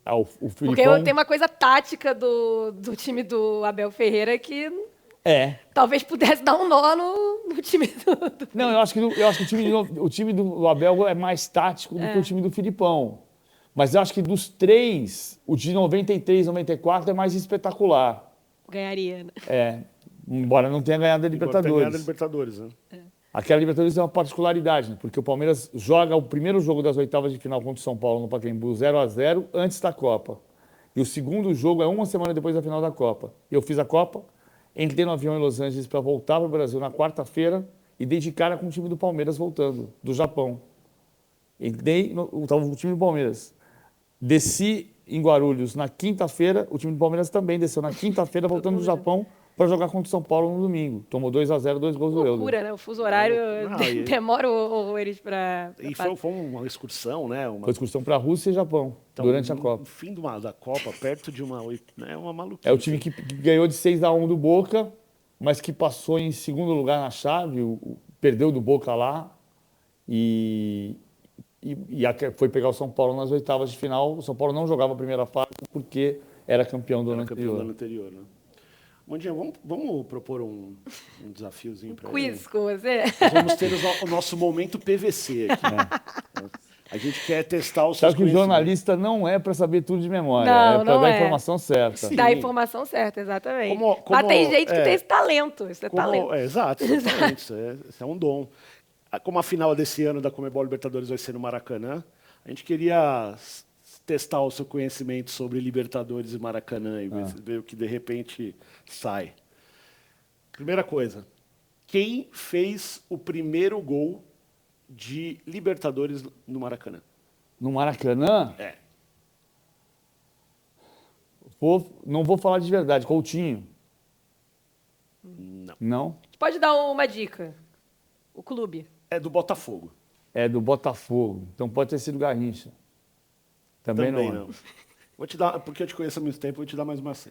O Filipão... Porque tem uma coisa tática do time do Abel Ferreira que talvez pudesse dar um nó no time do... Não, eu acho que o time do Abel é mais tático do que o time do Filipão. Mas eu acho que dos 3, o de 93, 94 é mais espetacular. Ganharia, né? Embora não tenha ganhado a Libertadores. Né? Aquela Libertadores é uma particularidade, né? Porque o Palmeiras joga o primeiro jogo das oitavas de final contra o São Paulo no Pacaembu 0-0 antes da Copa. E o segundo jogo é uma semana depois da final da Copa. Eu fiz a Copa, entrei no avião em Los Angeles para voltar para o Brasil na quarta-feira e dei de cara com o time do Palmeiras voltando, do Japão. Estava o time do Palmeiras. Desci em Guarulhos na quinta-feira, o time do Palmeiras também desceu na quinta-feira, voltando do Japão para jogar contra o São Paulo no domingo. Tomou 2-0, 2 gols do Euler. Loucura, né? O fuso horário demora horrores para... E foi uma excursão, né? Foi excursão para a Rússia e Japão, durante a Copa. No fim da Copa, perto de uma maluquice. É o time que ganhou de 6-1 do Boca, mas que passou em segundo lugar na chave, perdeu do Boca lá e foi pegar o São Paulo nas oitavas de final. O São Paulo não jogava a primeira fase porque era campeão do ano anterior. Né? Mandinha, vamos propor um desafiozinho para ele? Quiz com você? Nós vamos ter o nosso momento PVC aqui. A gente quer testar os seus Sabe que o jornalista não é para saber tudo de memória, não, é para dar a informação certa. Sim. Dá a informação certa, exatamente. Mas tem gente que tem esse talento. Isso é talento. Exato, exatamente. Isso é um dom. Como a final desse ano da Conmebol Libertadores vai ser no Maracanã, a gente queria testar o seu conhecimento sobre Libertadores e Maracanã e ver o que de repente sai. Primeira coisa, quem fez o primeiro gol de Libertadores no Maracanã? No Maracanã? É. Não vou falar de verdade. Coutinho? Não? Pode dar uma dica. O clube. É do Botafogo. É do Botafogo. Então pode ter sido Garrincha. Também não. Vou te dar, porque eu te conheço há muito tempo, vou te dar mais uma chance.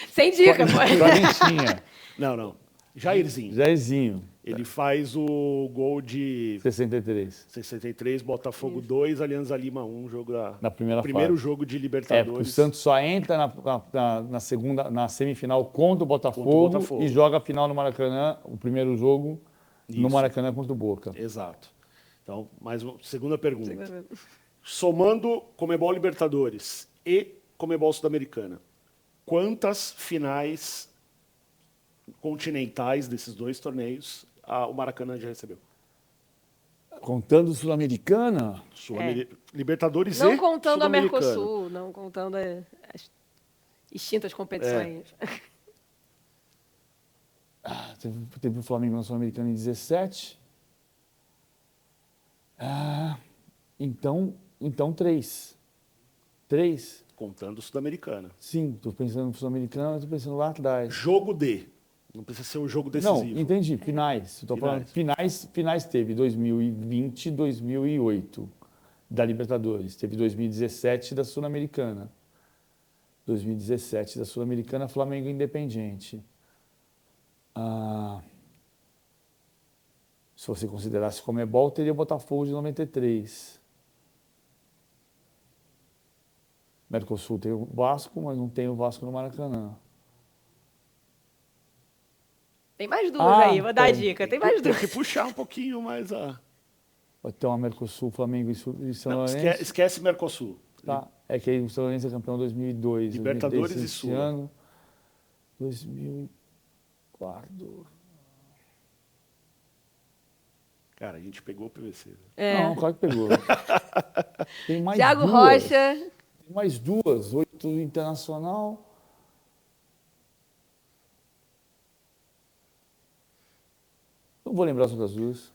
Sem dica, pô. Garrinchinha. Não. Jairzinho. Jairzinho. Ele faz o gol de 63, Botafogo 2, Alianza Lima 1, jogo na primeira primeiro fase. jogo de O Libertadores. Santos só entra na semifinal contra o Botafogo e joga a final no Maracanã, o primeiro jogo no Maracanã contra o Boca. Exato. Então, segunda pergunta. Somando Conmebol Libertadores e Conmebol Sul-Americana, quantas finais continentais desses dois torneios o Maracanã já recebeu? Contando Sul-Americana? Libertadores não e contando a Sul-Americana. Mercosul, não contando as extintas competições. Teve o Flamengo na Sul-Americana em 17. Então 3. 3? Contando Sul-Americana. Sim, estou pensando no Sul-Americano, estou pensando lá atrás. Jogo D. Não precisa ser um jogo decisivo. Não, entendi. Finais. Estou falando finais teve 2020 e 2008 da Libertadores. Teve 2017 da Sul-Americana. 2017 da Sul-Americana, Flamengo Independiente. Se você considerasse Conmebol, teria o Botafogo de 93. Mercosul tem o Vasco, mas não tem o Vasco no Maracanã. Tem mais duas aí, vou dar a dica. Tem mais duas. Tem que puxar um pouquinho mais a... Vai ter uma Mercosul, Flamengo e São Não, Lourenço. esquece Mercosul. Tá. É que aí o São Lourenço é campeão em 2002. Libertadores 2010, e Sul. Ano, 2004. Cara, a gente pegou o PVC. Não, claro que pegou. Tem mais Thiago duas. Rocha. Tem mais duas. 8 Internacional. Não vou lembrar as outras duas.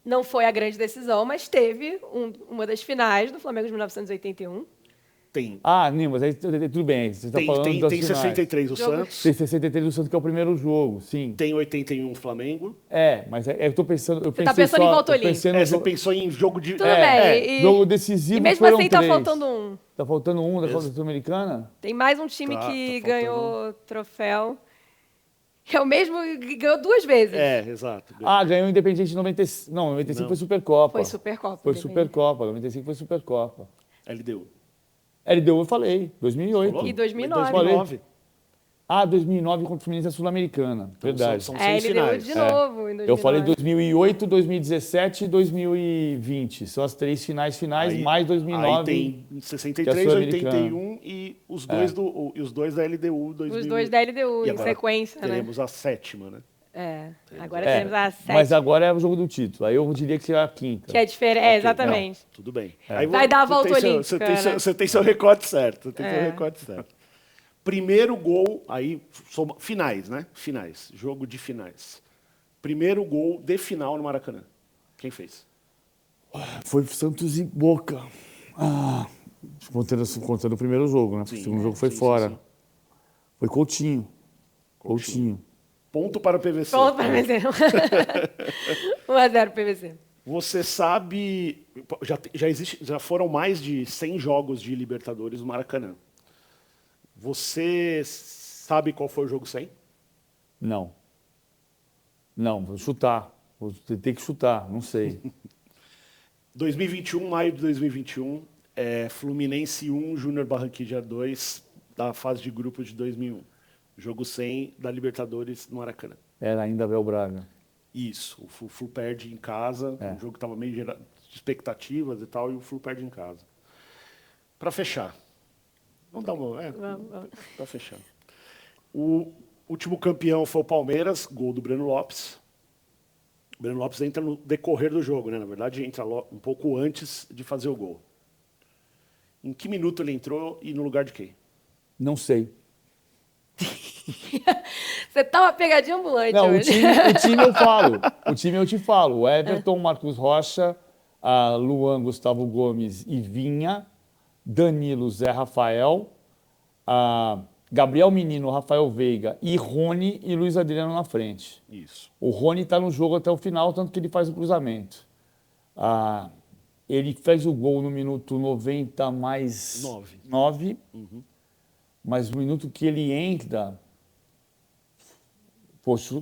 Não foi a grande decisão, mas teve uma das finais do Flamengo de 1981. Tem. Não, mas aí tudo bem. Você está falando das tem finais. 63 o Santos. Tem 63 do Santos, que é o primeiro jogo, sim. Tem 81 o Flamengo. Mas eu tô pensando... Você está pensando em volta olímpica. Você pensou em jogo de... Tudo bem. Jogo decisivo. E mesmo foram assim 3. está faltando um. Tá faltando um da Copa Sul-Americana? Tem mais um time Tá que faltando ganhou troféu. É o mesmo que ganhou 2 vezes. Exato. Ganhou o Independiente em 95. Não, 95 foi Supercopa. Foi Supercopa. Foi Supercopa. 95 foi Supercopa. LDU. LDU eu falei, 2008. Falou? E 2009. 2009. 2009 contra o Fluminense Sul-Americana. Verdade. São 6 ele deu finais. de novo em 2009. Eu falei 2008, 2017 e 2020. São as 3 finais, mais 2009. Aí tem que é 63, Sul-Americana. 81 e os dois da LDU. 2000. Os 2 da LDU, E em agora sequência, teremos a 7ª, né? Agora teremos a 7. Mas agora é o jogo do título. Aí eu diria que será a 5ª. Que é diferente. Ok, Exatamente. não, tudo bem. Vai dar a volta olímpica, Você tem seu recorte certo. Primeiro gol, aí, finais, né? Finais. Jogo de finais. primeiro gol de final no Maracanã. Quem fez? Foi Santos e Boca. Contando o primeiro jogo, né? Sim, O segundo jogo foi sim, fora. sim. Foi Coutinho. Coutinho. Ponto para o PVC. Pronto para PVC. 1-0 PVC. Você sabe, já foram mais de 100 jogos de Libertadores no Maracanã. Você sabe qual foi o jogo 100? Não. Não, vou chutar. Vou ter que chutar, não sei. 2021, maio de 2021, Fluminense 1, Júnior Barranquilla 2, da fase de grupos de 2001. Jogo 100 da Libertadores no Maracanã. Era ainda Abel Braga. Isso, o Flu perde em casa, um jogo que estava meio de expectativas e tal, e o Flu perde em casa. Para fechar, vamos dar uma... Para fechar. O último campeão foi o Palmeiras, gol do Breno Lopes. O Breno Lopes entra no decorrer do jogo, né? Na verdade, entra um pouco antes de fazer o gol. Em que minuto ele entrou e no lugar de quem? Não sei. Você tá uma pegadinha ambulante Não, hoje. o time eu falo. O time eu te falo. O Everton, Marcos Rocha, Luan, Gustavo Gomes e Vinha, Danilo, Zé Rafael, Gabriel Menino, Rafael Veiga e Rony e Luiz Adriano na frente. Isso. O Rony está no jogo até o final, tanto que ele faz o cruzamento. Ele fez o gol no minuto 90 mais 9. Mas no minuto que ele entra... Poxa,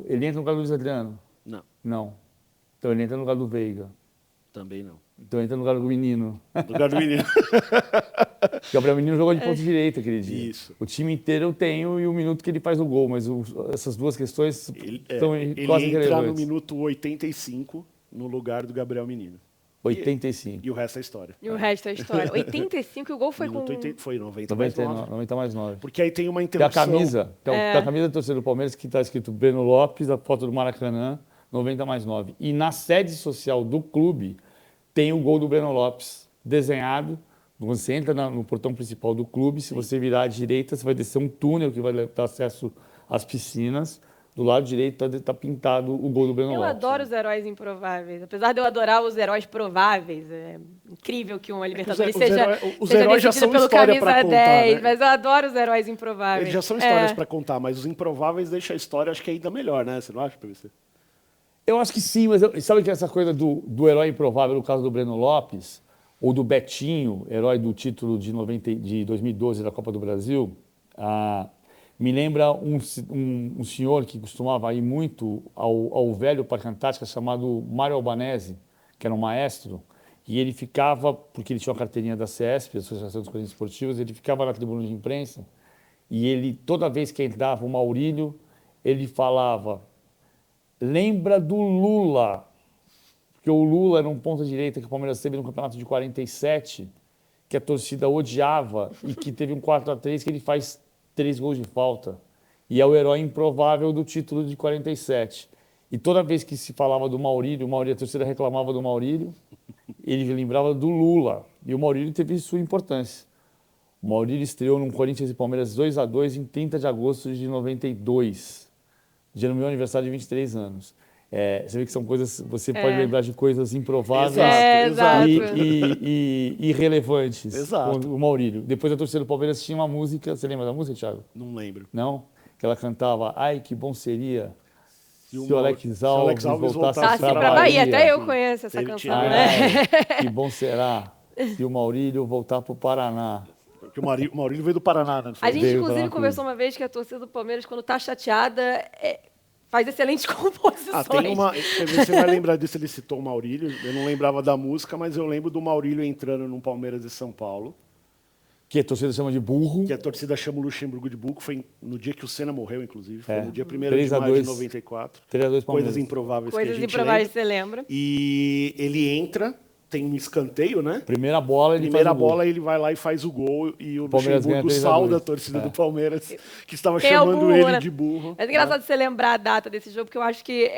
ele entra no lugar do Luiz Adriano? Não, Não. Então ele entra no lugar do Veiga. também não. Então ele entra no lugar do Menino. No lugar do menino. O Gabriel Menino jogou de ponta direita aquele dia. Isso. O time inteiro eu tenho e o minuto que ele faz o gol, mas essas duas questões Ele quase entra no irrelevantes. minuto 85 no lugar do Gabriel Menino. 85. E o resto é história. E o resto é história. 85 e o gol foi com... Foi 90 mais 9. 90 mais 9. Porque aí tem uma Tem a interrupção. camisa, tem a camisa da torcida do Palmeiras que está escrito Breno Lopes, a foto do Maracanã, 90 mais 9. E na sede social do clube tem o gol do Breno Lopes desenhado. Você entra no portão principal do clube, se você virar à direita, você vai descer um túnel que vai dar acesso às piscinas. Do lado direito está pintado o gol do Breno Eu Lopes. adoro os heróis improváveis. Apesar de eu adorar os heróis prováveis, é incrível que uma Libertadores os seja heróis já decidida são pelo história pra camisa contar, 10, né? mas eu adoro os heróis improváveis. Eles já são histórias para contar, mas os improváveis deixam a história, acho que ainda melhor, né? Você não acha, PVC? Eu acho que sim, mas sabe que essa coisa do herói improvável, no caso do Breno Lopes, ou do Betinho, herói do título de 2012 da Copa do Brasil, me lembra um senhor que costumava ir muito ao velho Parque Antártica chamado Mário Albanese, que era um maestro, e ele ficava, porque ele tinha uma carteirinha da CESP, Associação dos Corinthians Esportivos, ele ficava na tribuna de imprensa, e ele, toda vez que entrava o Maurílio, ele falava: lembra do Lula, porque o Lula era um ponta-direita que o Palmeiras teve no campeonato de 47, que a torcida odiava e que teve um 4-3 que ele faz 3 gols de falta. E é o herói improvável do título de 47. E toda vez que se falava do Maurílio, a torcida reclamava do Maurílio, ele lembrava do Lula. E o Maurílio teve sua importância. O Maurílio estreou no Corinthians e Palmeiras 2-2 em 30 de agosto de 92. Dia no meu aniversário de 23 anos. Você vê que são coisas... Você pode lembrar de coisas improváveis e irrelevantes. Exato. O Maurílio. Depois a torcida do Palmeiras tinha uma música... Você lembra da música, Thiago? Não lembro. Não? Que ela cantava: ai, que bom seria se o Alex Alves Alves voltasse voltasse Pra para Bahia, até eu conheço essa Ele canção, tinha- né? Que bom será se o Maurílio voltar para o Paraná. Porque o Maurílio veio do Paraná, né? A gente, Veio inclusive, falar conversou uma vez que a torcida do Palmeiras, quando tá chateada, faz excelentes composições. Tem uma... Você vai lembrar disso, ele citou o Maurílio. Eu não lembrava da música, mas eu lembro do Maurílio entrando no Palmeiras de São Paulo. Que a torcida chama de burro. Que a torcida chama o Luxemburgo de burro. Foi no dia que o Senna morreu, inclusive. Foi no dia 1º 3 de a maio de 2. 94. 3-2 Palmeiras. Coisas improváveis que a Coisas gente improváveis, lembra. você lembra? E ele entra tem um escanteio, né? Primeira bola, ele Primeira faz o gol. bola, ele vai lá e faz o gol. E o Palmeiras ganha Luxemburgo 3 a 2. salda a torcida do Palmeiras, que estava Quem é o chamando burro, ele né? de burro. Mas é engraçado você lembrar a data desse jogo, porque eu acho que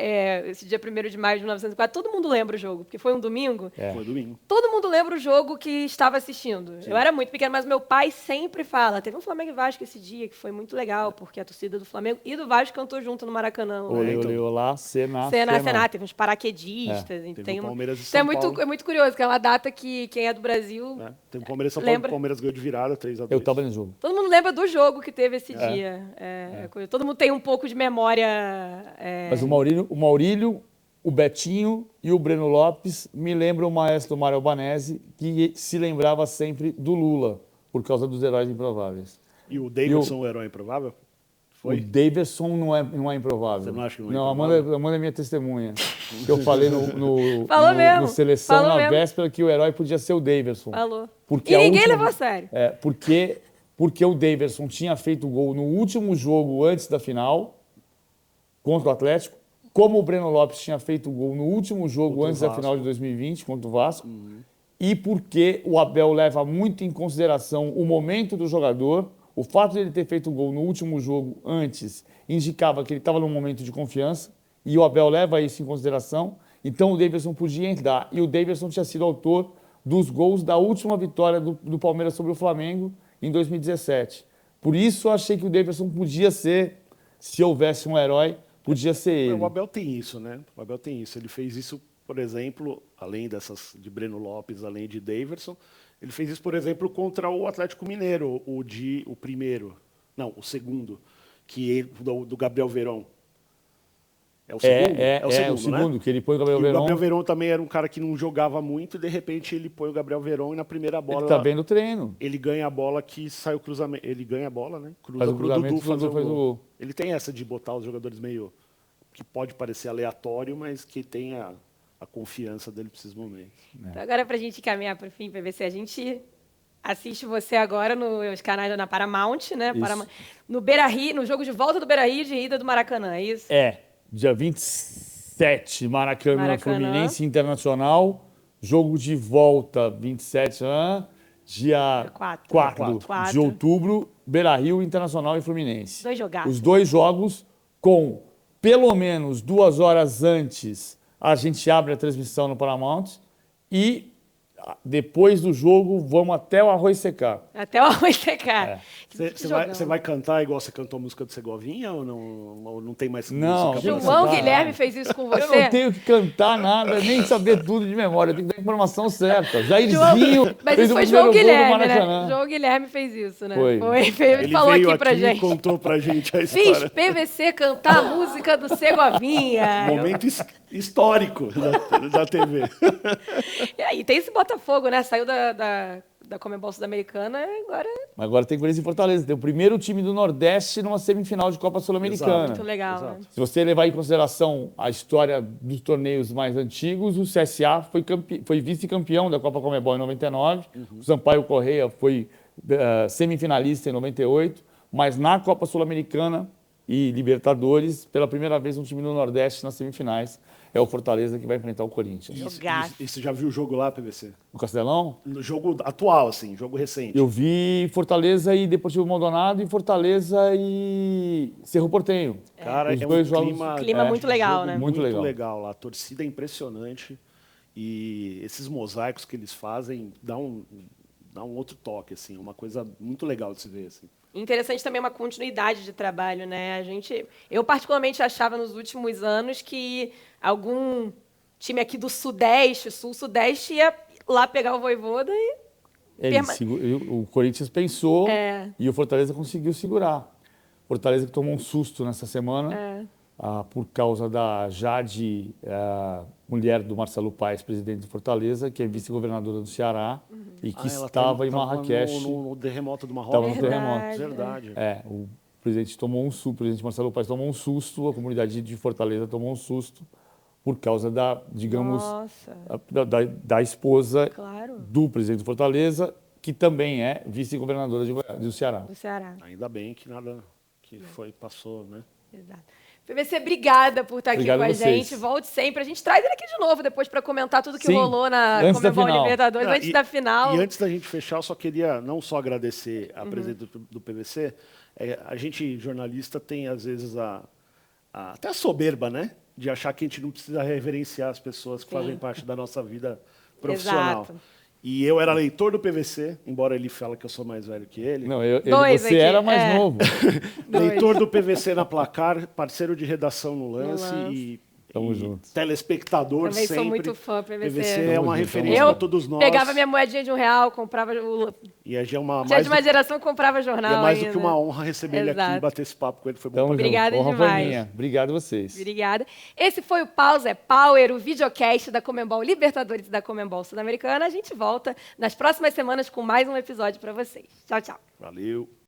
esse dia 1º de maio de 1904, todo mundo lembra o jogo, porque foi um domingo. Foi domingo. Todo mundo lembra o jogo que estava assistindo. Eu era muito pequena, mas meu pai sempre fala. Teve um Flamengo e Vasco esse dia, que foi muito legal, porque a torcida do Flamengo e do Vasco cantou junto no Maracanã. Olê, Né? olê, olá, Sená. Teve uns paraquedistas. Teve Tem o Palmeiras e Então São é muito, Paulo. é muito curioso, que é uma data que quem é do Brasil... Tem o Palmeiras e São Paulo, Lembra? o Palmeiras ganhou de virada, 3 a 2. Eu tava no jogo. Todo mundo lembra do jogo que teve esse dia. É curioso. Todo mundo tem um pouco de memória... Mas o Maurílio, o Betinho e o Breno Lopes me lembram o maestro Mário Albanese, que se lembrava sempre do Lula, por causa dos heróis improváveis. E o Davidson, o herói improvável? Foi? O Davidson não é improvável. Você não acha que não é Não, improvável? Amanda é minha testemunha. Eu falei Falou mesmo, no Seleção, falou na mesmo. véspera, que o herói podia ser o Davidson. Falou. Porque E a ninguém última- levou a sério. Porque o Davidson tinha feito gol no último jogo antes da final, contra o Atlético, como o Breno Lopes tinha feito gol no último jogo Contra o antes da Vasco. final de 2020, contra o Vasco, e porque o Abel leva muito em consideração o momento do jogador, o fato de ele ter feito gol no último jogo antes indicava que ele estava num momento de confiança, e o Abel leva isso em consideração, então o Davidson podia entrar. E o Davidson tinha sido autor dos gols da última vitória do Palmeiras sobre o Flamengo em 2017. Por isso eu achei que o Davidson podia ser, se houvesse um herói, podia ser ele. O Abel tem isso, né? O Abel tem isso. Ele fez isso, por exemplo, além dessas de Breno Lopes, além de Daverson, ele fez isso, por exemplo, contra o Atlético Mineiro, o primeiro. Não, o segundo, do Gabriel Verón. É o segundo? É o segundo, né? que ele põe o Gabriel E o Verón. Gabriel Verón também era um cara que não jogava muito, e de repente ele põe o Gabriel Verón e na primeira bola Ele tá bem no treino. ele ganha a bola que sai o cruzamento. Ele ganha a bola, né? Cruza Faz o pro cruzamento, Dudu fazer o Dudu faz o gol. Ele tem essa de botar os jogadores meio... que pode parecer aleatório, mas que tem a confiança dele para esses momentos. Então, agora, para a gente caminhar para o fim, PVC, a gente assiste você agora nos canais na Paramount, né? Isso. No Beira-Rio, no jogo de volta do Beira-Rio de ida do Maracanã, é isso? Dia 27, Maracanã, Maracanã. Fluminense Internacional. Jogo de volta, 27, dia 4 4. de outubro, Beira-Rio, Internacional e Fluminense. 2 jogaços. Os 2 jogos com, pelo menos, 2 horas antes, a gente abre a transmissão no Paramount e depois do jogo vamos até o arroz secar. Até o arroz secar. Que jogão. Você vai cantar igual você cantou a música do Segovinha ou não tem mais Não, música? pra João cantar. Guilherme fez isso com Eu você? não tenho que cantar nada, nem saber tudo de memória. Eu tenho que dar a informação certa. Jairzinho Mas fez isso o foi primeiro João gol do Guilherme, Maracanã. né? João Guilherme fez isso, né? Foi. Ele falou veio aqui pra e gente. contou pra gente a Fiz história. PVC cantar a música do Segovinha. Momento histórico da TV. E aí, tem esse Botafogo, né? Saiu da Conmebol Sul-Americana e agora Mas agora tem Corinthians e Fortaleza. Tem o primeiro time do Nordeste numa semifinal de Copa Sul-Americana. muito legal, né? Se você levar em consideração a história dos torneios mais antigos, o CSA foi vice-campeão da Copa Conmebol em 99, o Sampaio Corrêa foi semifinalista em 98, mas na Copa Sul-Americana e Libertadores, pela primeira vez um time do Nordeste nas semifinais, é o Fortaleza que vai enfrentar o Corinthians. Jogaço. E você já viu o jogo lá, PVC? No Castelão, No jogo atual, assim, jogo recente. eu vi Fortaleza e Deportivo Maldonado e Fortaleza e Cerro Porteño. Cara, Os é dois um jogos- Clima muito legal, jogo né? Muito Muito legal. legal lá. A torcida é impressionante. E esses mosaicos que eles fazem dá um outro toque, assim. Uma coisa muito legal de se ver, assim. Interessante também uma continuidade de trabalho, né? Eu particularmente achava nos últimos anos que algum time aqui do Sudeste, Sul-Sudeste, ia lá pegar o Vojvoda e... O Corinthians pensou É. e o Fortaleza conseguiu segurar. Fortaleza que tomou um susto nessa semana por causa da Jade, mulher do Marcelo Paes, presidente de Fortaleza, que é vice-governadora do Ceará e que Ela estava em tava Marrakech. no terremoto do Estava Marrocos. no terremoto. Verdade. O presidente tomou um susto, o presidente Marcelo Paes tomou um susto, a comunidade de Fortaleza tomou um susto por causa Nossa, da esposa claro, do presidente de Fortaleza, que também é vice-governadora do Ceará. do Ceará. Ainda bem que nada passou, né? Exato. PVC, obrigada por estar aqui Obrigado com a a vocês. gente. Volte sempre. A gente traz ele aqui de novo depois para comentar tudo que Sim, rolou na antes da Conmebol final. Libertadores, antes da final. E antes da gente fechar, eu só queria não só agradecer a presença do PVC, a gente, jornalista, tem às vezes até a soberba, né? De achar que a gente não precisa reverenciar as pessoas que fazem parte da nossa vida profissional. Exato. E eu era leitor do PVC, embora ele fale que eu sou mais velho que ele. Não, Dois você aqui, era mais novo. Leitor do PVC na Placar, parceiro de redação no Lance e Tamo juntos. telespectador Também sempre. sou muito fã, PVC. PVC é Tamo uma junto, referência Eu para todos nós. pegava minha moedinha de R$1, comprava o... E a gente é uma Tinha mais de uma geração que comprava e jornal é mais do ainda. que uma honra receber ele aqui e Exato. bater esse papo com ele. Foi bom Tamo pra Obrigada junto. Honra demais. foi minha. Obrigado a vocês. Obrigada. Esse foi o Pause é Power, o videocast da Conmebol Libertadores e da Conmebol Sul-Americana. A gente volta nas próximas semanas com mais um episódio para vocês. Tchau, tchau. Valeu.